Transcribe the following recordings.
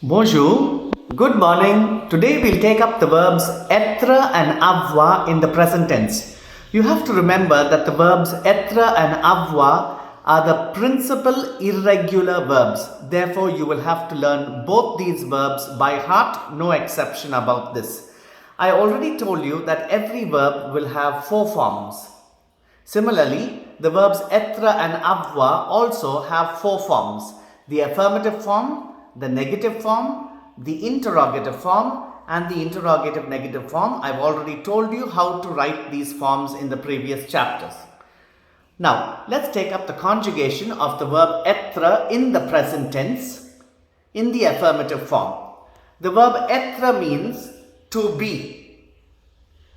Bonjour, good morning. Today we'll take up the verbs ETRE and AVOIR in the present tense. You have to remember that the verbs ETRE and AVOIR are the principal irregular verbs. Therefore, you will have to learn both these verbs by heart, no exception about this. I already told you that every verb will have four forms. Similarly, the verbs ETRE and AVOIR also have four forms: the affirmative form, the negative form, the interrogative form, and the interrogative negative form. I've already told you how to write these forms in the previous chapters. Now, let's take up the conjugation of the verb ETRE in the present tense in the affirmative form. The verb ETRE means to be,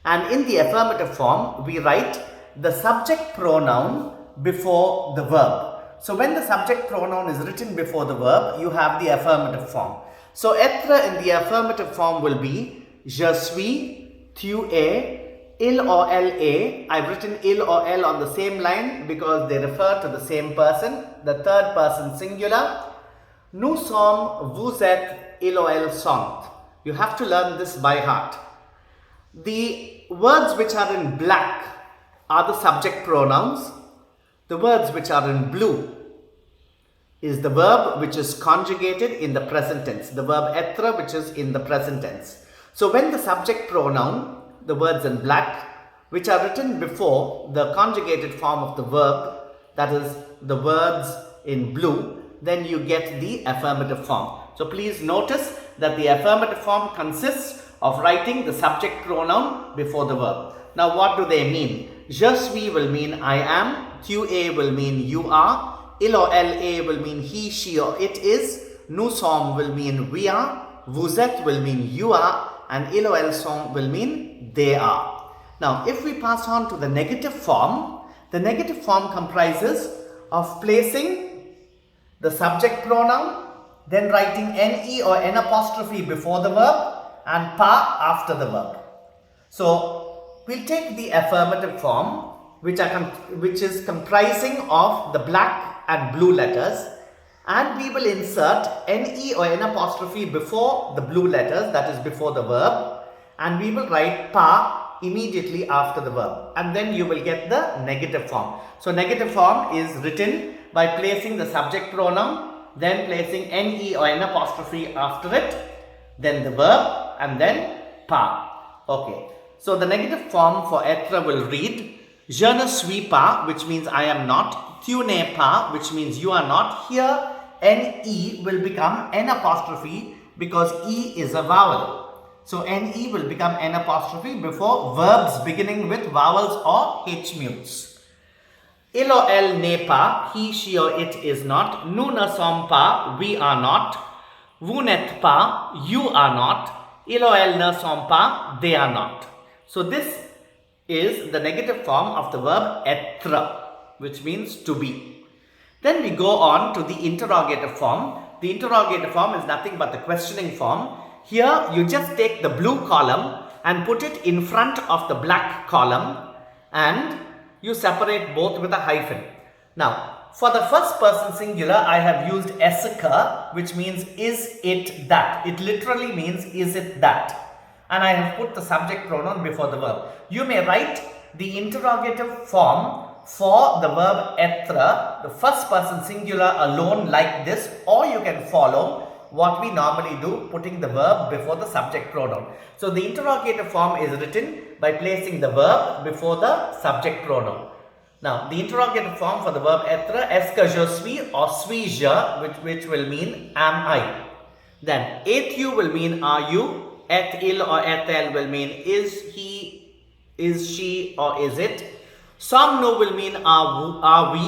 and in the affirmative form, we write the subject pronoun before the verb. So when the subject pronoun is written before the verb, you have the affirmative form. So être in the affirmative form will be je suis, tu es, il or elle est. I've written il or elle on the same line because they refer to the same person, the third person singular. Nous sommes, vous êtes, il or elle sont. You have to learn this by heart. The words which are in black are the subject pronouns. The words which are in blue is the verb which is conjugated in the present tense, the verb être which is in the present tense. So when the subject pronoun, the words in black, which are written before the conjugated form of the verb, that is the words in blue, then you get the affirmative form. So please notice that the affirmative form consists of writing the subject pronoun before the verb. Now what do they mean? Je suis will mean I am, tu es will mean you are, il or elle est will mean he, she or it is, nous sommes will mean we are, vous êtes will mean you are, and il or elles sont will mean they are. Now if we pass on to the negative form comprises of placing the subject pronoun, then writing ne or n apostrophe before the verb and pa after the verb. So we'll take the affirmative form, which is comprising of the black and blue letters, and we will insert ne or n apostrophe before the blue letters, that is before the verb, and we will write pa immediately after the verb, and then you will get the negative form. So negative form is written by placing the subject pronoun, then placing ne or n apostrophe after it, then the verb, and then pa. Okay. So the negative form for être will read je ne suis pas, which means I am not, tu n'es pas, which means you are not. Here ne will become n apostrophe because e is a vowel. So ne will become n apostrophe before verbs beginning with vowels or h mutes. Il or elle n'est pas, he, she or it is not. Nous ne sommes pas, we are not. Vous n'êtes pas, you are not. Il or elle ne sont pas, they are not. So this is the negative form of the verb être, which means to be. Then we go on to the interrogative form. The interrogative form is nothing but the questioning form. Here you just take the blue column and put it in front of the black column, and you separate both with a hyphen. Now, for the first person singular, I have used est-ce que, which means is it that. It literally means is it that. And I have put the subject pronoun before the verb. You may write the interrogative form for the verb être, the first person singular alone like this, or you can follow what we normally do, putting the verb before the subject pronoun. So the interrogative form is written by placing the verb before the subject pronoun. Now the interrogative form for the verb être, est-ce que je suis or suis-je, which will mean am I. Then es-tu will mean are you. Et-il or et-elle will mean is he, is she, or is it. Sommes-nous will mean are we.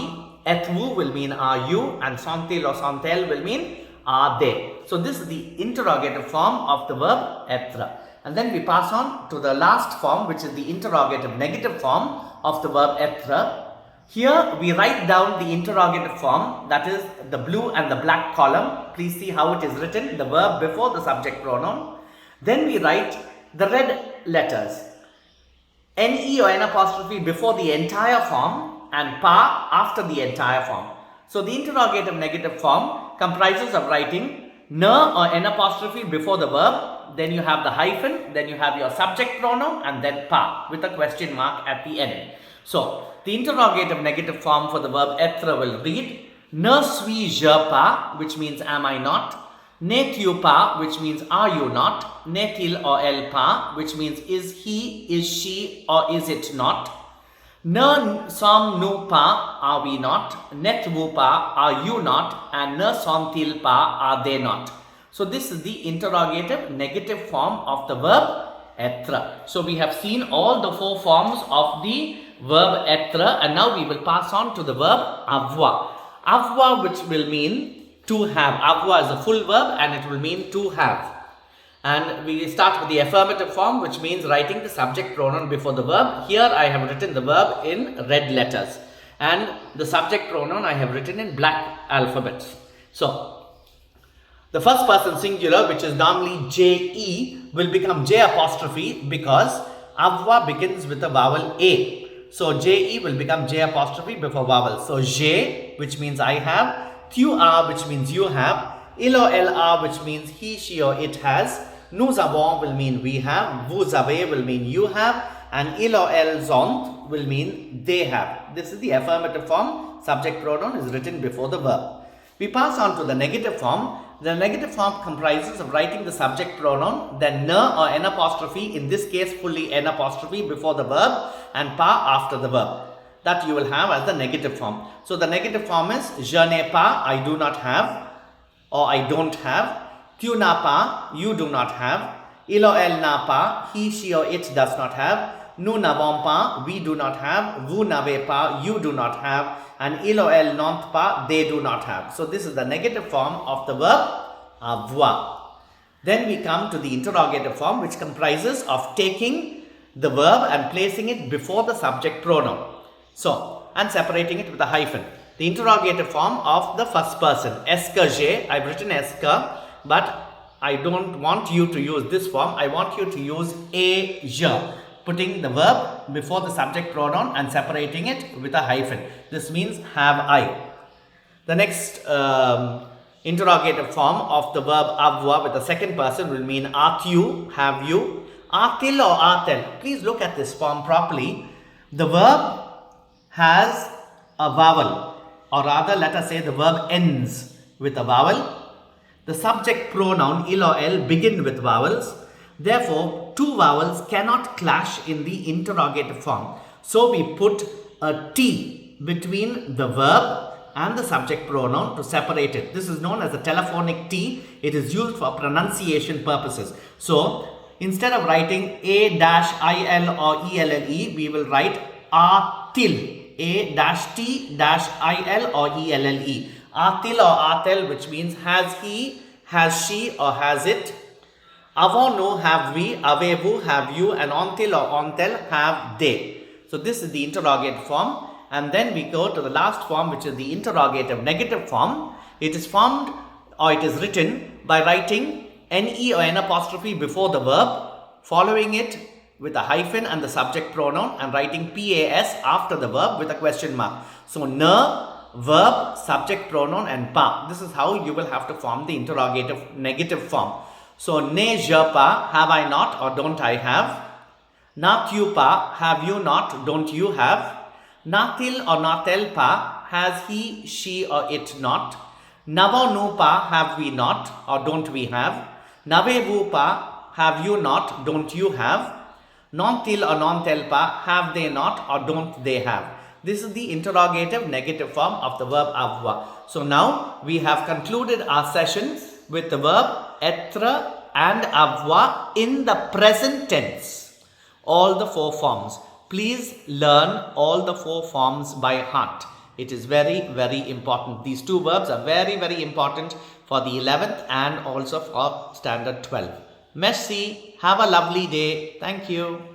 Êtes-vous will mean are you, and sont-ils or sont-elles will mean are they. So this is the interrogative form of the verb être. And then we pass on to the last form, which is the interrogative negative form of the verb être. Here we write down the interrogative form, that is the blue and the black column. Please see how it is written, the verb before the subject pronoun. Then we write the red letters, ne or n apostrophe before the entire form and pa after the entire form. So the interrogative negative form comprises of writing n or n apostrophe before the verb, then you have the hyphen, then you have your subject pronoun, and then pa with a question mark at the end. So, the interrogative negative form for the verb être will read ne suis-je pas, which means am I not? N'es-tu pas, which means are you not? N'est-il or elle pas, which means is he, is she, or is it not? Ne sommes-nous pas, are we not? N'êtes-vous pas, are you not? And ne sont-ils pas, are they not? So this is the interrogative negative form of the verb être. So we have seen all the 4 forms of the verb être, and now we will pass on to the verb avoir. Avoir, which will mean to have. Avoir is a full verb and it will mean to have. And we start with the affirmative form, which means writing the subject pronoun before the verb. Here I have written the verb in red letters, and the subject pronoun I have written in black alphabets. So the first person singular, which is normally je, will become j apostrophe because avoir begins with a vowel a. So je will become j apostrophe before vowel. So je, which means I have, tu as, which means you have, il or elle a, which means he, she, or it has, nous avons will mean we have, vous avez will mean you have, and il or elles ont will mean they have. This is the affirmative form. Subject pronoun is written before the verb. We pass on to the negative form. The negative form comprises of writing the subject pronoun, then ne or n apostrophe, in this case fully n apostrophe before the verb, and pas after the verb. That you will have as the negative form. So the negative form is je n'ai pas, I do not have, or I don't have. Tu n'as pas, you do not have. Il or elle n'a pas, he, she, or it does not have. Nous n'avons pas, we do not have. Vous n'avez pas, you do not have. And il or elle n'ont pas, they do not have. So this is the negative form of the verb avoir. Then we come to the interrogative form, which comprises of taking the verb and placing it before the subject pronoun. So, and separating it with a hyphen. The interrogative form of the first person. Est-ce que j'ai? I've written est-ce que, but I don't want you to use this form. I want you to use et je, putting the verb before the subject pronoun and separating it with a hyphen. This means have I. The next interrogative form of the verb avoir with the second person will mean as-tu, have you. A-t-il or a-t-elle? Please look at this form properly. The verb has a vowel, or rather let us say the verb ends with a vowel. The subject pronoun il or elle begin with vowels. Therefore, 2 vowels cannot clash in the interrogative form. So we put a T between the verb and the subject pronoun to separate it. This is known as a telephonic T. It is used for pronunciation purposes. So instead of writing A-IL or ELLE, we will write A-til. A-T-IL or ELLE. A-til or a-tel, which means has he, has she, or has it. Avons-nous, have we, avez-vous, have you, and ont-il or ont-elles, have they. So this is the interrogative form. And then we go to the last form, which is the interrogative negative form. It is formed, or it is written by writing ne or n apostrophe before the verb, following it with a hyphen and the subject pronoun, and writing pas after the verb with a question mark. So ne, verb, subject pronoun, and pas. This is how you will have to form the interrogative negative form. So n'ai-je pas, have I not or don't I have. N'as-tu pas, have you not, don't you have. N'a-t-il or n'a-t-elle pas, has he, she, or it not. N'avons-nous pas, have we not or don't we have. N'avez-vous pas, have you not, don't you have. N'ont-ils or n'ont-elles pas, have they not or don't they have. This is the interrogative negative form of the verb avoir. So now we have concluded our session with the verb être and avoir in the present tense. All the 4 forms. Please learn all the 4 forms by heart. It is very, very important. These 2 verbs are very, very important for the 11th and also for standard 12. Merci. Have a lovely day. Thank you.